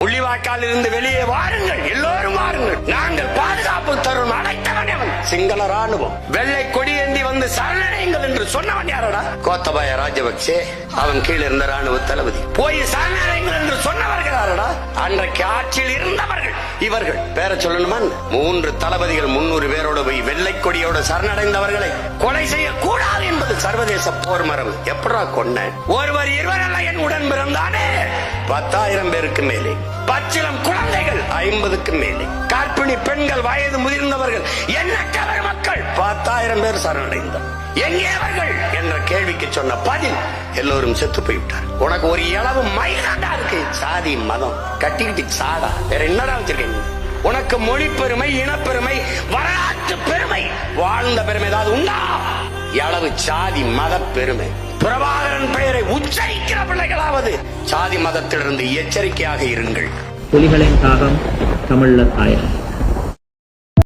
புள்ளிவாய்க்கால் இருந்து வெளியே வாருங்கள், எல்லோரும் வாருங்கள், நாங்கள் பாதுகாப்பு தரும் அழைத்தவன் அவன். சிங்கள ராணுவம் வெள்ளை கொடியேந்தி வந்து சரணடையுங்கள் என்று சொன்னவன் யாரடா? கோத்தபாய ராஜபக்சே, அவன் கீழ் இருந்த ராணுவ தளபதி. போய் சரணடையுங்கள் என்று சொன்னவர்கள் யாரடா? அன்றைக்கு ஆட்சியில் இருந்தவர்கள் இவர்கள். பேர சொல்லணுமா? 3 தளபதிகள் 300 பேரோடு போய் வெள்ளை கொடியோடு சரணடைந்தவர்களை கொலை செய்யக்கூடாது என்பது சர்வதேச போர் மரபு. எப்படா கொன்ன? ஒருவர் இருவரல்ல, என் உடன் பிறந்தானே 10,000 பேருக்கு மேலே, பச்சிளம் குழந்தைகள் 50க்கு மேலே, கர்ப்பிணி பெண்கள், வயது முதிர்ந்தவர்கள், எண்ணற்றவர் மக்கள் 10,000 பேர் சரணடைந்தார். எங்கே அவர்கள் என்ற கேள்விக்கு சொன்ன பதில், எல்லோரும் செத்து போய்விட்டார். உனக்கு ஒரு இளவு மயிலாண்டா இருக்கு. சாதி மதம் கட்டிக்கிட்டு சாடா, வேற என்னடா வச்சிருக்கீங்க? உனக்கு மொழி பெருமை, இனப்பெருமை, வரலாற்று பெருமை, வாழ்ந்த பெருமை ஏதாவது உண்டா? எளவு சாதி மத பெருமை. பிரபாகரன் பெயரை உச்சரிக்கிற பிள்ளைகளாவது சாதி மதத்திலிருந்து எச்சரிக்கையாக இருங்கள். புலிகளின் தாகம் தமிழ்ல தாயம்.